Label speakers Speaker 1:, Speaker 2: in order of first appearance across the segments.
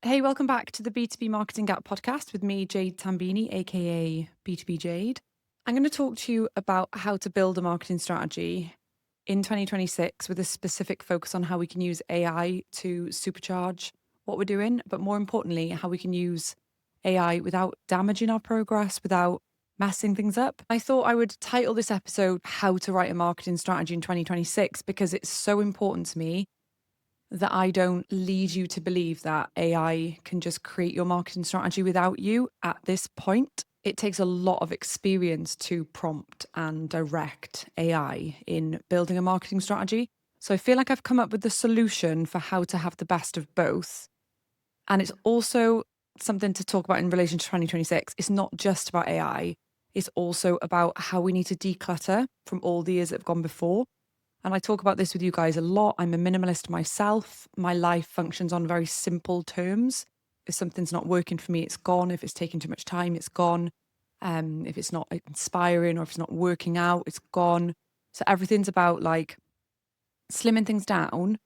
Speaker 1: Hey, welcome back to the B2B Marketing Gap podcast with me, Jade Tambini, aka B2B Jade. I'm going to talk to you about how to build a marketing strategy in 2026 with a specific focus on how we can use AI to supercharge what we're doing, but more importantly, how we can use AI without damaging our progress, without messing things up. I thought I would title this episode How to Write a Marketing Strategy in 2026 because it's so important to me that I don't lead you to believe that AI can just create your marketing strategy without you at this point. It takes a lot of experience to prompt and direct AI in building a marketing strategy. So I feel like I've come up with the solution for how to have the best of both. And it's also something to talk about in relation to 2026. It's not just about AI, it's also about how we need to declutter from all the years that have gone before. And I talk about this with you guys a lot. I'm a minimalist myself. My life functions on very simple terms. If something's not working for me, it's gone. If it's taking too much time, it's gone. If it's not inspiring or if it's not working out, it's gone. So everything's about like slimming things down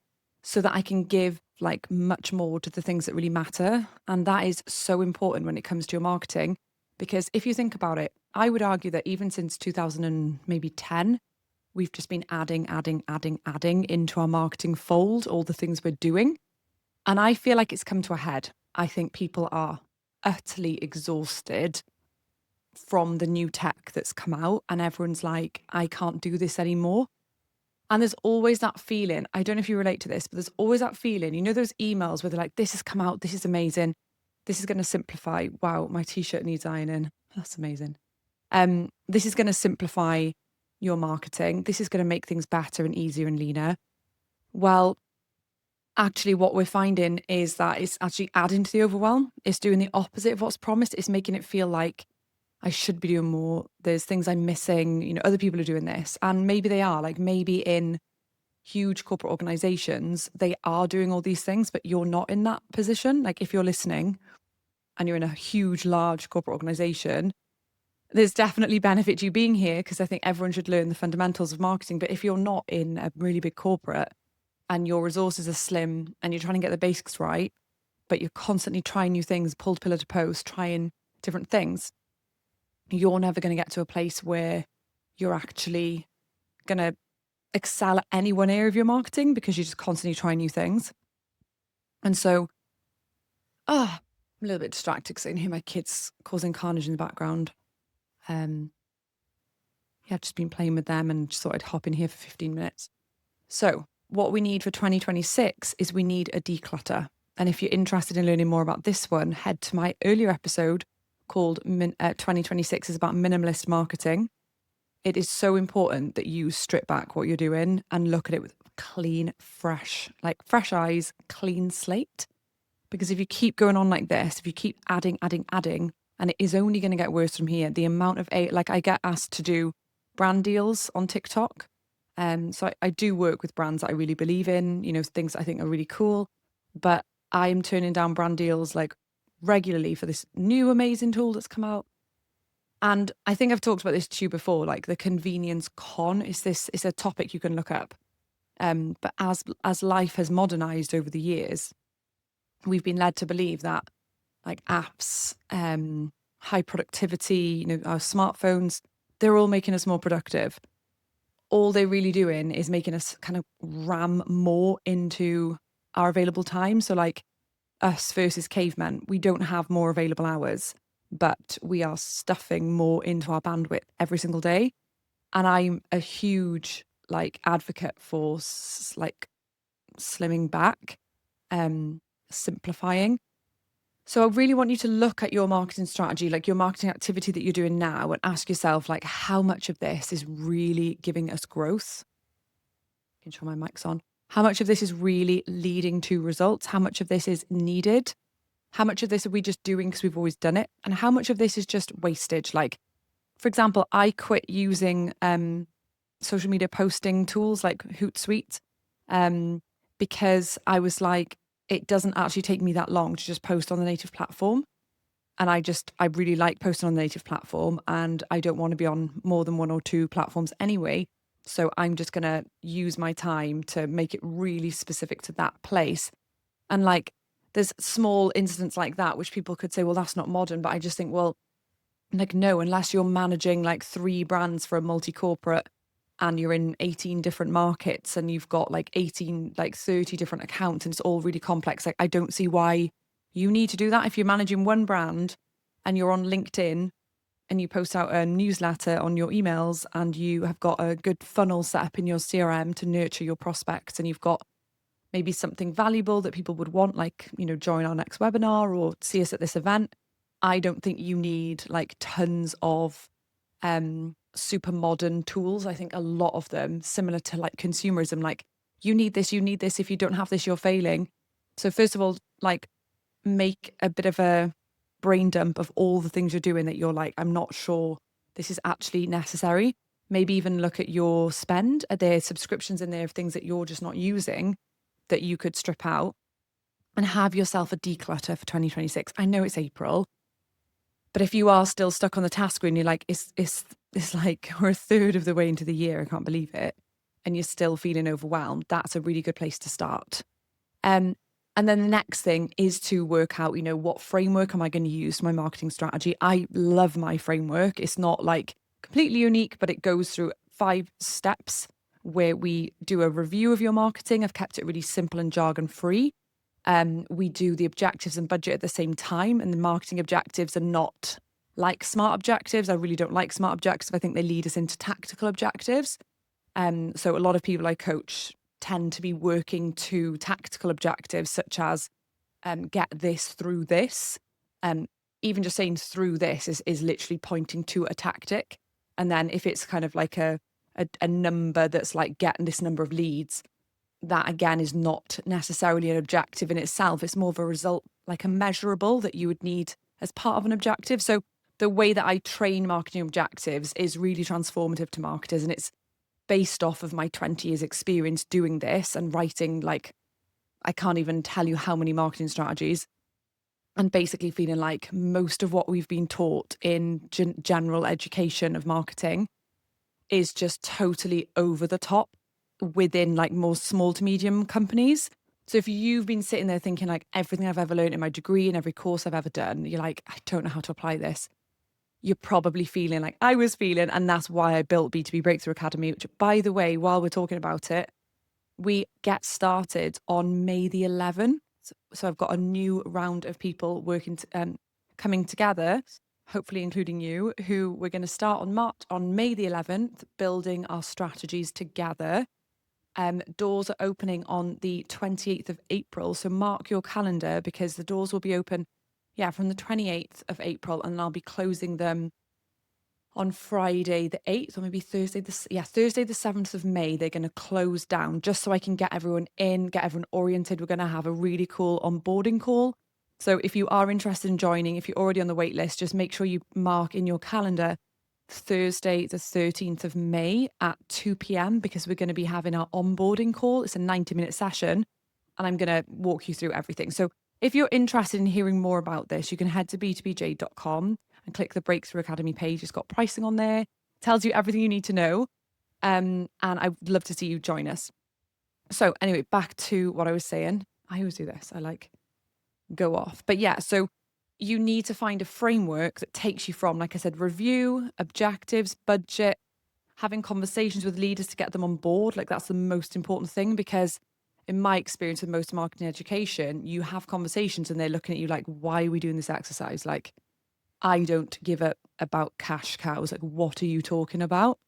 Speaker 1: so that I can give like much more to the things that really matter. And that is so important when it comes to your marketing. Because if you think about it, I would argue that even since 2000 and maybe 10, we've just been adding into our marketing fold, all the things we're doing. And I feel like it's come to a head. I think people are utterly exhausted from the new tech that's come out, and everyone's like, I can't do this anymore. And there's always that feeling. I don't know if you relate to this, but there's always that feeling. You know, those emails where they're like, this has come out, this is amazing. This is going to simplify. Wow, my t-shirt needs ironing. That's amazing. This is going to simplify your marketing. This is going to make things better and easier and leaner. Well, actually, what we're finding is that it's actually adding to the overwhelm. It's doing the opposite of what's promised. It's making it feel like I should be doing more. There's things I'm missing. You know, other people are doing this. And maybe they are. Like maybe in huge corporate organizations, they are doing all these things, but you're not in that position. Like if you're listening and you're in a huge, large corporate organization, there's definitely benefit to you being here because I think everyone should learn the fundamentals of marketing. But if you're not in a really big corporate and your resources are slim and you're trying to get the basics right, but you're constantly trying new things, pulled pillar to post, trying different things, you're never going to get to a place where you're actually going to excel at any one area of your marketing because you're just constantly trying new things. And so, I'm a little bit distracted because I can hear my kids causing carnage in the background. Yeah, I've just been playing with them and just thought I'd hop in here for 15 minutes. So, what we need for 2026 is we need a declutter. And if you're interested in learning more about this one, head to my earlier episode called 2026 is about minimalist marketing. It is so important that you strip back what you're doing and look at it with clean, fresh eyes, clean slate. Because if you keep going on like this, if you keep adding, and it is only going to get worse from here, the amount of, I get asked to do brand deals on TikTok. So I do work with brands that I really believe in, you know, things that I think are really cool. But I'm turning down brand deals like regularly for this new amazing tool that's come out. And I think I've talked about this to you before, like the convenience con is a topic you can look up. But as life has modernized over the years, we've been led to believe that like apps, high productivity, you know, our smartphones, they're all making us more productive. All they're really doing is making us kind of ram more into our available time. So like us versus cavemen, we don't have more available hours, but we are stuffing more into our bandwidth every single day. And I'm a huge like advocate for like slimming back, simplifying. So I really want you to look at your marketing strategy, like your marketing activity that you're doing now, and ask yourself, like, how much of this is really giving us growth? Can show my mic's on. How much of this is really leading to results? How much of this is needed? How much of this are we just doing because we've always done it? And how much of this is just wastage? Like, for example, I quit using social media posting tools like Hootsuite because I was like, it doesn't actually take me that long to just post on the native platform. And I really like posting on the native platform and I don't want to be on more than one or two platforms anyway. So I'm just going to use my time to make it really specific to that place. And like there's small incidents like that, which people could say, well, that's not modern. But I just think, well, like, no, unless you're managing like 3 brands for a multi-corporate and you're in 18 different markets and you've got like 18, like 30 different accounts and it's all really complex. Like, I don't see why you need to do that. If you're managing one brand and you're on LinkedIn and you post out a newsletter on your emails and you have got a good funnel set up in your CRM to nurture your prospects, and you've got maybe something valuable that people would want, like, join our next webinar or see us at this event. I don't think you need like tons of super modern tools. I think a lot of them, similar to like consumerism, like you need this, you need this. If you don't have this, you're failing. So first of all, like, make a bit of a brain dump of all the things you're doing that you're like, I'm not sure this is actually necessary. Maybe even look at your spend. Are there subscriptions in there of things that you're just not using that you could strip out, and have yourself a declutter for 2026? I know it's April, but if you are still stuck on the task and you're like, it's like we're a third of the way into the year, I can't believe it, and you're still feeling overwhelmed, that's a really good place to start. And then the next thing is to work out, what framework am I going to use for my marketing strategy? I love my framework. It's not like completely unique, but it goes through 5 steps where we do a review of your marketing. I've kept it really simple and jargon free. We do the objectives and budget at the same time, and the marketing objectives are not like smart objectives. I really don't like smart objectives. I think they lead us into tactical objectives. So a lot of people I coach tend to be working to tactical objectives, such as get this through this. Even just saying through this is literally pointing to a tactic. And then if it's kind of like a number that's like getting this number of leads, that again is not necessarily an objective in itself. It's more of a result, like a measurable that you would need as part of an objective. So the way that I train marketing objectives is really transformative to marketers, and it's based off of my 20 years experience doing this and writing, like, I can't even tell you how many marketing strategies, and basically feeling like most of what we've been taught in general education of marketing is just totally over the top within like more small to medium companies. So if you've been sitting there thinking like everything I've ever learned in my degree and every course I've ever done, you're like, I don't know how to apply this. You're probably feeling like I was feeling. And that's why I built B2B Breakthrough Academy, which, by the way, while we're talking about it, we get started on May the 11th. So I've got a new round of people working, coming together, hopefully including you, who we're going to start on May the 11th, building our strategies together. Doors are opening on the 28th of April. So mark your calendar, because the doors will be open, from the 28th of April, and I'll be closing them on Friday the 8th, or maybe Thursday the 7th of May. They're going to close down just so I can get everyone in, get everyone oriented. We're going to have a really cool onboarding call. So if you are interested in joining, if you're already on the wait list, just make sure you mark in your calendar Thursday the 13th of May at 2 p.m, because we're going to be having our onboarding call. It's a 90-minute session, and I'm going to walk you through everything. So if you're interested in hearing more about this, you can head to b2bjade.com and click the Breakthrough Academy page. It's got pricing on there, tells you everything you need to know. And I'd love to see you join us. So anyway, back to what I was saying. I always do this. I like go off. But so you need to find a framework that takes you from, like I said, review, objectives, budget, having conversations with leaders to get them on board. Like, that's the most important thing, because in my experience with most marketing education, you have conversations and they're looking at you like, why are we doing this exercise? Like, I don't give a about cash cows. Like, what are you talking about?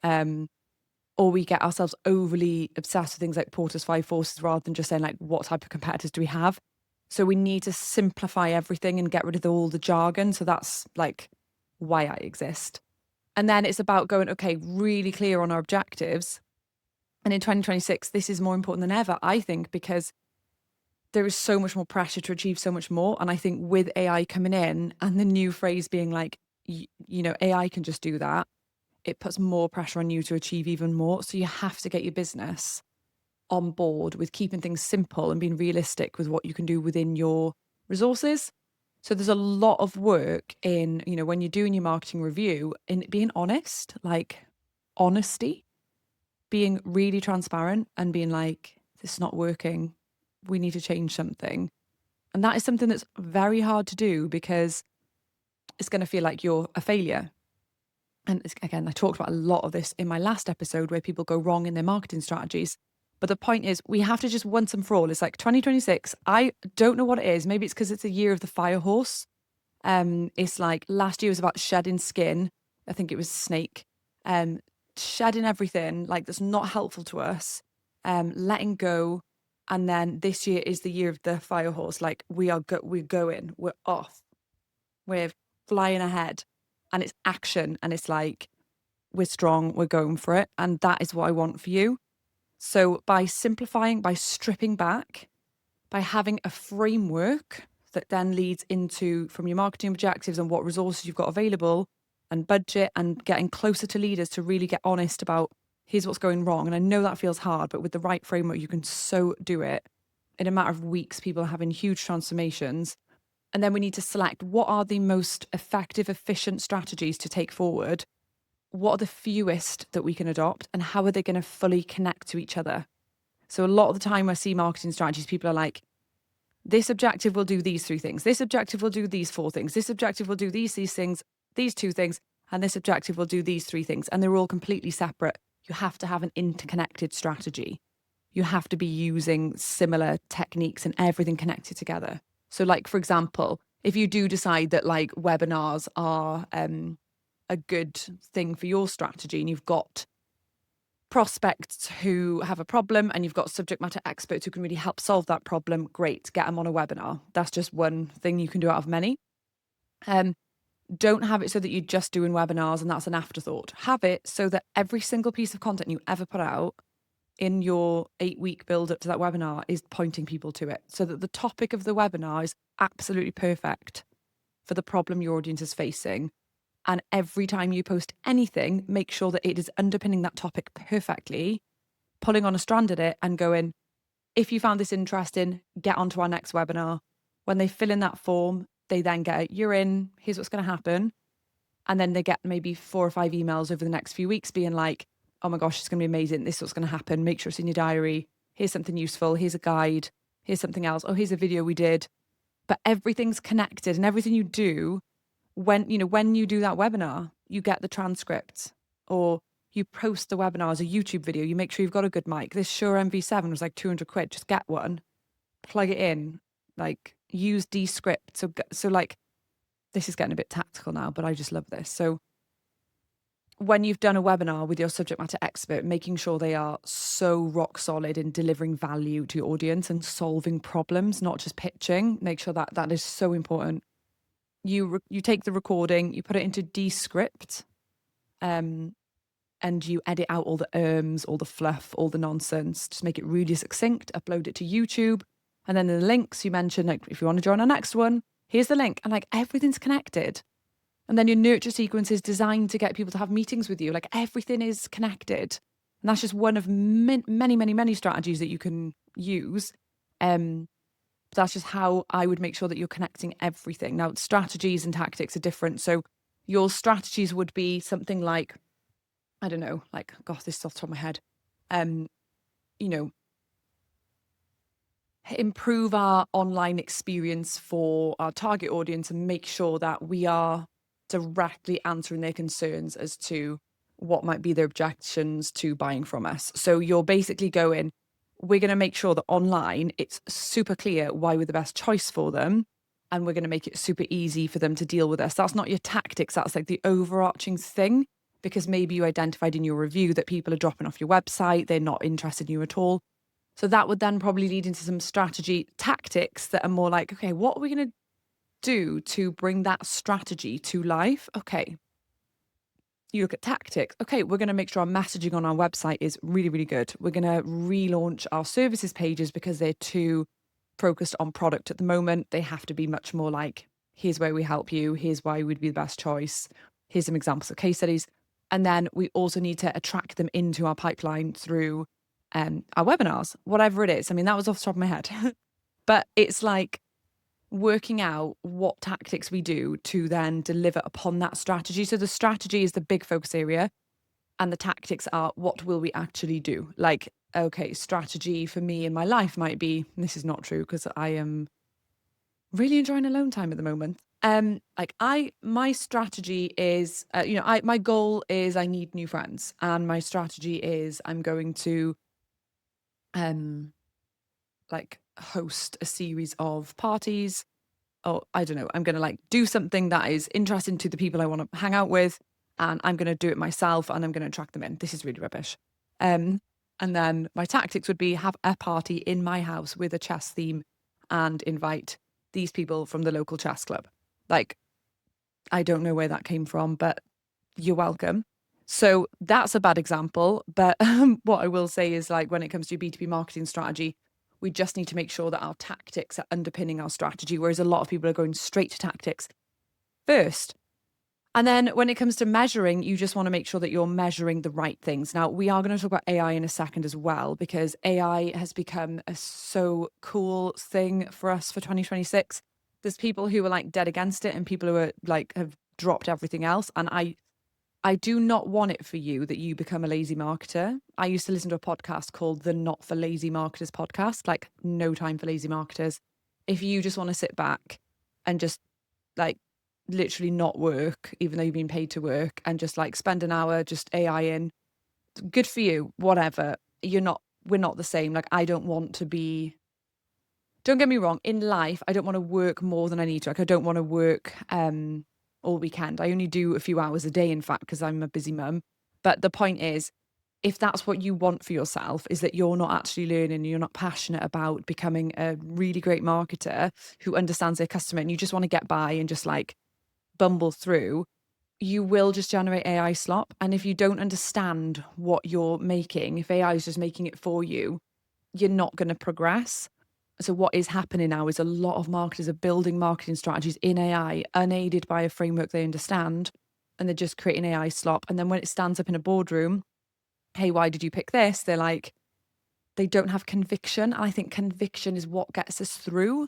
Speaker 1: Or we get ourselves overly obsessed with things like Porter's 5 forces, rather than just saying like, what type of competitors do we have? So we need to simplify everything and get rid of all the jargon. So that's like why I exist. And then it's about going, okay, really clear on our objectives. And in 2026, this is more important than ever, I think, because there is so much more pressure to achieve so much more. And I think with AI coming in and the new phrase being like, AI can just do that, it puts more pressure on you to achieve even more. So you have to get your business on board with keeping things simple and being realistic with what you can do within your resources. So there's a lot of work in, when you're doing your marketing review, in being honest, like honesty, being really transparent and being like, this is not working. We need to change something. And that is something that's very hard to do because it's going to feel like you're a failure. And again, I talked about a lot of this in my last episode where people go wrong in their marketing strategies. But the point is, we have to just once and for all, it's like 2026. I don't know what it is. Maybe it's because it's a year of the fire horse. It's like last year was about shedding skin. I think it was snake. Shedding everything like that's not helpful to us. Letting go. And then this year is the year of the fire horse. Like we're going, we're off, we're flying ahead, and it's action. And it's like we're strong, we're going for it, and that is what I want for you. So by simplifying, by stripping back, by having a framework that then leads into from your marketing objectives and what resources you've got available and budget and getting closer to leaders to really get honest about here's what's going wrong. And I know that feels hard, but with the right framework, you can so do it. In a matter of weeks, people are having huge transformations. And then we need to select what are the most effective, efficient strategies to take forward. What are the fewest that we can adopt and how are they going to fully connect to each other? So a lot of the time I see marketing strategies, people are like, this objective will do these 3 things. This objective will do these 4 things. This objective will do these things, these 2 things. And this objective will do these 3 things. And they're all completely separate. You have to have an interconnected strategy. You have to be using similar techniques and everything connected together. So like, for example, if you do decide that like webinars are a good thing for your strategy and you've got prospects who have a problem and you've got subject matter experts who can really help solve that problem, great, get them on a webinar. That's just one thing you can do out of many. Don't have it so that you're just doing webinars and that's an afterthought. Have it so that every single piece of content you ever put out in your 8-week build up to that webinar is pointing people to it, so that the topic of the webinar is absolutely perfect for the problem your audience is facing. And every time you post anything, make sure that it is underpinning that topic perfectly, pulling on a strand at it and going, if you found this interesting, get onto our next webinar. When they fill in that form, they then get, you're in, here's what's going to happen. And then they get maybe 4 or 5 emails over the next few weeks being like, oh my gosh, it's going to be amazing. This is what's going to happen. Make sure it's in your diary. Here's something useful. Here's a guide. Here's something else. Oh, here's a video we did. But everything's connected and everything you do when you do that webinar, you get the transcript or you post the webinar as a YouTube video, you make sure you've got a good mic. This Shure MV7 was like 200 quid. Just get one, plug it in, like use Descript. So like, this is getting a bit tactical now, but I just love this. So when you've done a webinar with your subject matter expert, making sure they are so rock solid in delivering value to your audience and solving problems, not just pitching, make sure that that is so important. You take the recording, you put it into Descript, and you edit out all the all the fluff, all the nonsense. Just make it really succinct. Upload it to YouTube, and then the links you mentioned. Like if you want to join our next one, here's the link, and like everything's connected. And then your nurture sequence is designed to get people to have meetings with you. Like everything is connected, and that's just one of many strategies that you can use. That's just how I would make sure that you're connecting everything. Now, strategies and tactics are different. So your strategies would be something like, I don't know, like, gosh, this is off the top of my head. Improve our online experience for our target audience and make sure that we are directly answering their concerns as to what might be their objections to buying from us. So you're basically going, we're going to make sure that online it's super clear why we're the best choice for them. And we're going to make it super easy for them to deal with us. That's not your tactics. That's like the overarching thing, because maybe you identified in your review that people are dropping off your website. They're not interested in you at all. So that would then probably lead into some strategy tactics that are more like, okay, what are we going to do to bring that strategy to life? Okay. You look at tactics. Okay, we're going to make sure our messaging on our website is really, really good. We're going to relaunch our services pages because they're too focused on product at the moment. They have to be much more like, here's where we help you. Here's why we'd be the best choice. Here's some examples of case studies. And then we also need to attract them into our pipeline through our webinars, whatever it is. I mean, that was off the top of my head. But it's like working out what tactics we do to then deliver upon that strategy. So the strategy is the big focus area and the tactics are what will we actually do? Like, okay, strategy for me in my life might be, this is not true because I am Really enjoying alone time at the moment. My strategy is, my goal is I need new friends, and my strategy is I'm going to, host a series of parties, or I don't know, I'm going to do something that is interesting to the people I want to hang out with, and I'm going to do it myself, and I'm going to attract them in. This is really rubbish. And then my tactics would be have a party in my house with a chess theme and invite these people from the local chess club. Like, I don't know where that came from, but you're welcome. So that's a bad example. But what I will say is, when it comes to B2B marketing strategy, we just need to make sure that our tactics are underpinning our strategy, whereas a lot of people are going straight to tactics first. And then when it comes to measuring, you just want to make sure that you're measuring the right things. Now, we are going to talk about AI in a second as well, because AI has become a so cool thing for us for 2026. There's people who are dead against it, and people who are have dropped everything else. And I do not want it for you that you become a lazy marketer. I used to listen to a podcast called the Not for Lazy Marketers podcast, no time for lazy marketers. If you just want to sit back and just literally not work, even though you've been paid to work, and just spend an hour just AI in, good for you, whatever. We're not the same. I don't want to be, don't get me wrong, in life, I don't want to work more than I need to. I don't want to work all weekend. I only do a few hours a day, in fact, because I'm a busy mum. But the point is, if that's what you want for yourself, is that you're not actually learning, you're not passionate about becoming a really great marketer who understands their customer, and you just want to get by and just bumble through, you will just generate AI slop. And if you don't understand what you're making, if AI is just making it for you, you're not going to progress. So what is happening now is a lot of marketers are building marketing strategies in AI, unaided by a framework they understand, and they're just creating AI slop. And then when it stands up in a boardroom, hey, why did you pick this? They don't have conviction. And I think conviction is what gets us through.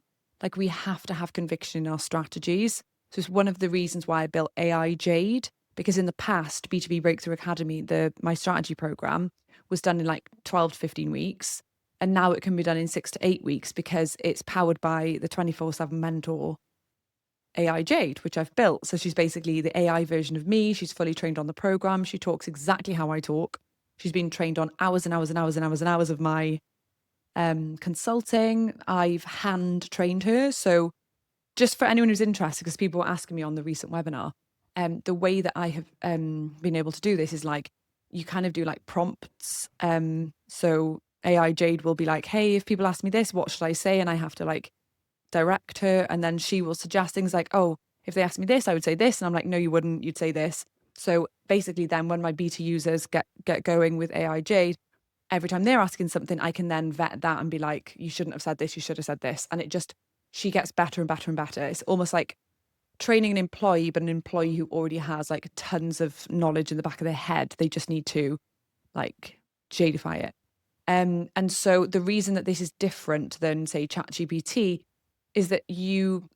Speaker 1: We have to have conviction in our strategies. So it's one of the reasons why I built AI Jade, because in the past, B2B Breakthrough Academy, my strategy program, was done in 12 to 15 weeks. And now it can be done in 6 to 8 weeks, because it's powered by the 24/7 mentor AI Jade, which I've built. So she's basically the AI version of me. She's fully trained on the program. She talks exactly how I talk. She's been trained on hours and hours and hours and hours and hours of my consulting. I've hand trained her. So just for anyone who's interested, because people were asking me on the recent webinar, the way that I have been able to do this is you kind of do prompts. So AI Jade will be hey, if people ask me this, what should I say? And I have to direct her, and then she will suggest things oh, if they ask me this, I would say this. And I'm no, you wouldn't, you'd say this. So basically then when my beta users get going with AI Jade, every time they're asking something, I can then vet that and be you shouldn't have said this, you should have said this. And she gets better and better and better. It's almost like training an employee, but an employee who already has tons of knowledge in the back of their head. They just need to Jadify it. And so the reason that this is different than, say, ChatGPT is that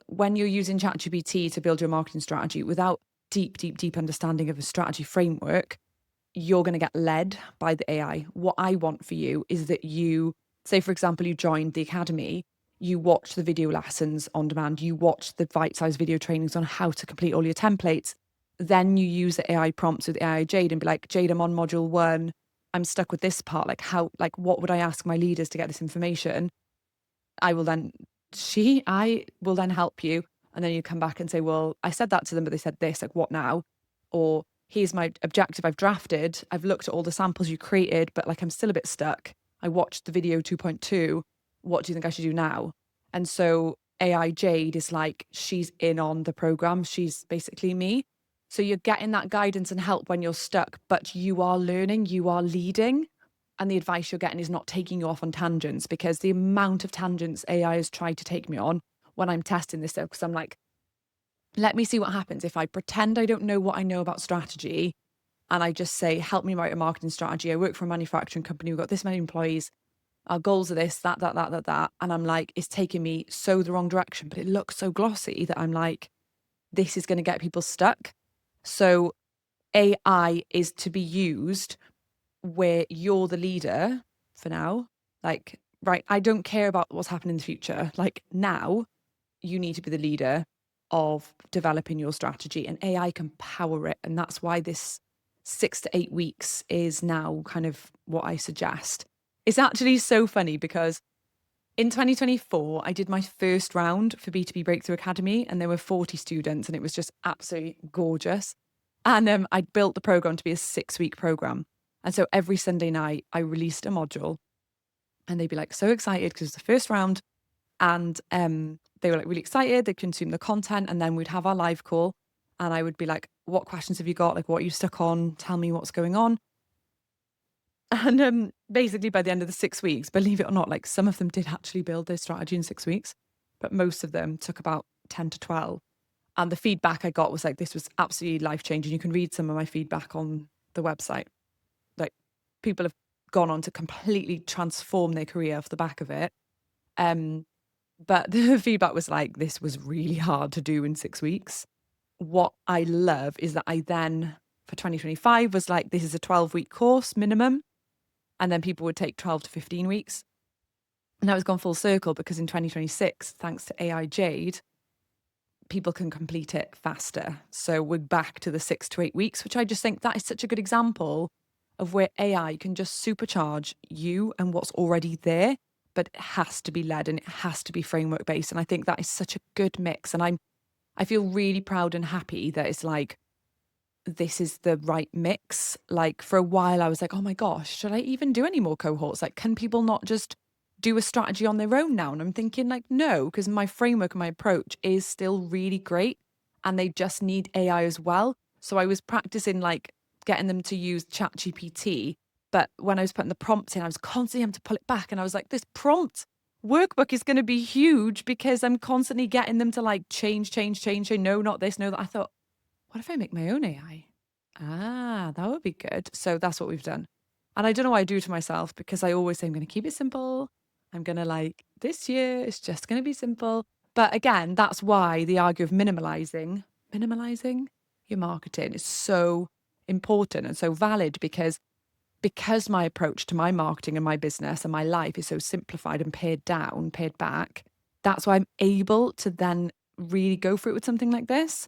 Speaker 1: when you're using ChatGPT to build your marketing strategy without deep understanding of a strategy framework, you're going to get led by the AI. What I want for you is that you, say, for example, you joined the academy, you watch the video lessons on demand, you watch the bite-sized video trainings on how to complete all your templates. Then you use the AI prompts with AI Jade and be Jade, I'm on module 1. I'm stuck with this part. What would I ask my leaders to get this information? I will then help you. And then you come back and say, well, I said that to them, but they said this, what now? Or here's my objective I've drafted. I've looked at all the samples you created, but I'm still a bit stuck. I watched the video 2.2. What do you think I should do now? And so AI Jade is she's in on the program. She's basically me. So you're getting that guidance and help when you're stuck, but you are learning, you are leading. And the advice you're getting is not taking you off on tangents, because the amount of tangents AI has tried to take me on when I'm testing this stuff, because I'm let me see what happens if I pretend I don't know what I know about strategy and I just say, help me write a marketing strategy. I work for a manufacturing company. We've got this many employees. Our goals are this, that. And I'm it's taking me so the wrong direction, but it looks so glossy that I'm this is going to get people stuck. So AI is to be used where you're the leader for now. Right, I don't care about what's happening in the future. Now, you need to be the leader of developing your strategy, and AI can power it. And that's why this 6 to 8 weeks is now kind of what I suggest. It's actually so funny because in 2024, I did my first round for B2B Breakthrough Academy, and there were 40 students, and it was just absolutely gorgeous. And I built the program to be a 6-week program. And so every Sunday night, I released a module, and they'd be like so excited because it was the first round. And they were like really excited. They'd consume the content, and then we'd have our live call. And I would be like, what questions have you got? Like, what are you stuck on? Tell me what's going on. And basically by the end of the 6 weeks, believe it or not, like some of them did actually build their strategy in 6 weeks, but most of them took about 10 to 12. And the feedback I got was like, this was absolutely life-changing. You can read some of my feedback on the website. Like, people have gone on to completely transform their career off the back of it. But the feedback was like, this was really hard to do in 6 weeks. What I love is that I then, for 2025, was like, this is a 12-week course minimum. And then people would take 12 to 15 weeks. And that was gone full circle because in 2026, thanks to AI Jade, people can complete it faster. So we're back to the 6 to 8 weeks, which I just think that is such a good example of where AI can just supercharge you and what's already there, but it has to be led and it has to be framework based. And I think that is such a good mix. And I feel really proud and happy that it's like, this is the right mix. Like, for a while I was like, oh my gosh, should I even do any more cohorts? Like, can people not just do a strategy on their own now? And I'm thinking like, no, because my framework and my approach is still really great and they just need AI as well. So I was practicing like getting them to use ChatGPT, but when I was putting the prompts in, I was constantly having to pull it back. And I was like, this prompt workbook is going to be huge because I'm constantly getting them to like change. No, not this, no, that. I thought, what if I make my own AI? That would be good. So that's what we've done. And I don't know why I do to myself because I always say I'm going to keep it simple. I'm going to like, this year it's just going to be simple. But again, that's why the argue of minimalizing your marketing is so important and so valid because my approach to my marketing and my business and my life is so simplified and pared back. That's why I'm able to then really go for it with something like this.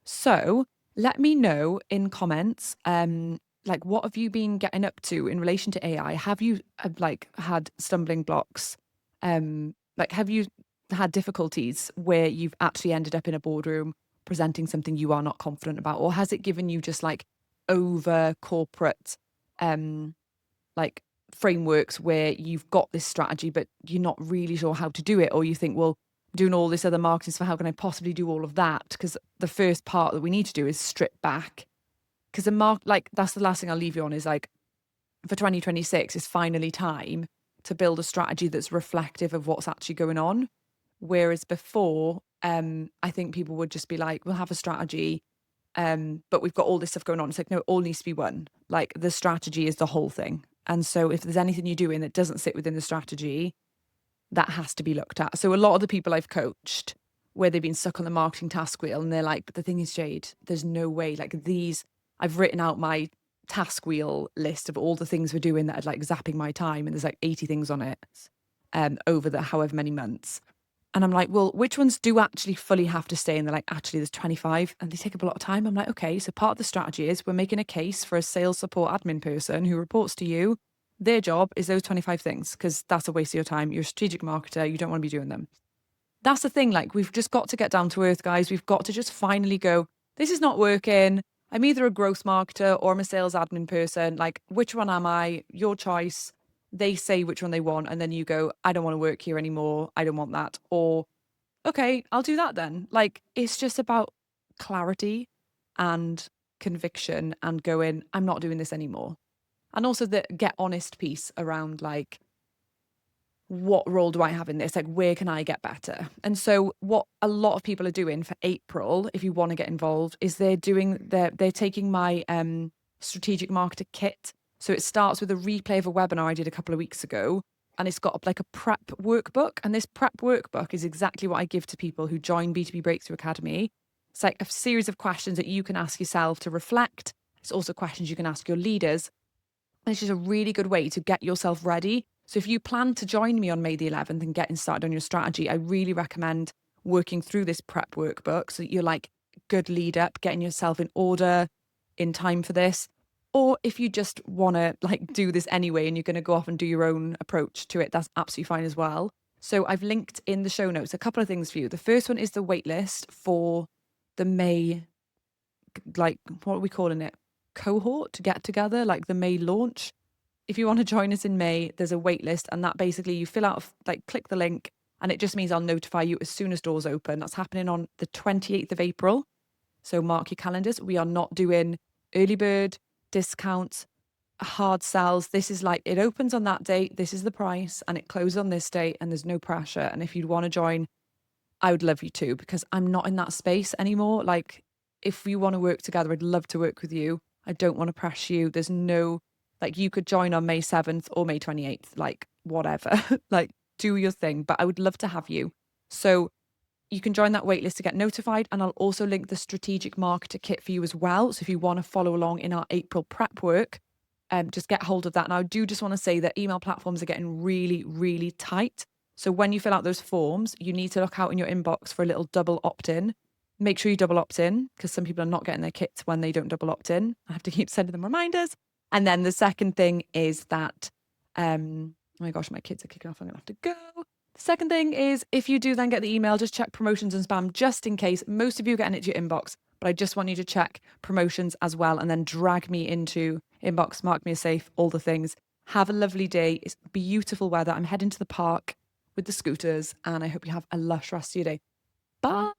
Speaker 1: So let me know in comments, like, what have you been getting up to in relation to AI? Have you like had stumbling blocks? Like, have you had difficulties where you've actually ended up in a boardroom presenting something you are not confident about? Or has it given you just like over corporate, like frameworks where you've got this strategy, but you're not really sure how to do it? Or you think, well, doing all this other marketing stuff, how can I possibly do all of that? Because the first part that we need to do is strip back. Because like, that's the last thing I'll leave you on is like, for 2026, it's finally time to build a strategy that's reflective of what's actually going on. Whereas before, I think people would just be like, we'll have a strategy, but we've got all this stuff going on. It's like, no, it all needs to be one. Like, the strategy is the whole thing. And so if there's anything you're doing that doesn't sit within the strategy, that has to be looked at. So a lot of the people I've coached where they've been stuck on the marketing task wheel and they're like, but the thing is, Jade, there's no way, like, I've written out my task wheel list of all the things we're doing that are like zapping my time, and there's like 80 things on it over the however many months. And I'm like, well, which ones do actually fully have to stay? And they're like, actually, there's 25 and they take up a lot of time. I'm like, okay, so part of the strategy is we're making a case for a sales support admin person who reports to you. Their job is those 25 things because that's a waste of your time. You're a strategic marketer. You don't want to be doing them. That's the thing. Like, we've just got to get down to earth, guys. We've got to just finally go, this is not working. I'm either a growth marketer or I'm a sales admin person. Like, which one am I? Your choice. They say which one they want. And then you go, I don't want to work here anymore. I don't want that. Or, okay, I'll do that then. Like, it's just about clarity and conviction and going, I'm not doing this anymore. And also the get honest piece around like, what role do I have in this? Like, where can I get better? And so what a lot of people are doing for April, if you want to get involved, is they're taking my strategic marketer kit. So it starts with a replay of a webinar I did a couple of weeks ago, and it's got like a prep workbook. And this prep workbook is exactly what I give to people who join B2B Breakthrough Academy. It's like a series of questions that you can ask yourself to reflect. It's also questions you can ask your leaders. And it's just a really good way to get yourself ready. So if you plan to join me on May the 11th and getting started on your strategy, I really recommend working through this prep workbook so that you're like good lead up, getting yourself in order in time for this. Or if you just want to like do this anyway and you're going to go off and do your own approach to it, that's absolutely fine as well. So I've linked in the show notes a couple of things for you. The first one is the waitlist for the May, like, what are we calling it? Cohort to get together, like the May launch. If you want to join us in May, there's a waitlist, and that basically you fill out, like, click the link, and it just means I'll notify you as soon as doors open. That's happening on the 28th of April. So mark your calendars. We are not doing early bird discounts, hard sells. This is like, it opens on that date, this is the price, and it closes on this date, and there's no pressure. And if you'd want to join, I would love you to, because I'm not in that space anymore. Like, if you want to work together, I'd love to work with you. I don't want to press you. There's no, like, you could join on May 7th or May 28th, like, whatever. Like, do your thing. But I would love to have you. So you can join that waitlist to get notified. And I'll also link the strategic marketer kit for you as well. So if you want to follow along in our April prep work, just get hold of that. And I do just want to say that email platforms are getting really, really tight. So when you fill out those forms, you need to look out in your inbox for a little double opt-in. Make sure you double opt-in, because some people are not getting their kits when they don't double opt-in. I have to keep sending them reminders. And then the second thing is that, oh my gosh, my kids are kicking off. I'm going to have to go. The second thing is, if you do then get the email, just check promotions and spam just in case. Most of you are getting it to your inbox, but I just want you to check promotions as well, and then drag me into inbox, mark me as safe, all the things. Have a lovely day. It's beautiful weather. I'm heading to the park with the scooters, and I hope you have a lush rest of your day. Bye.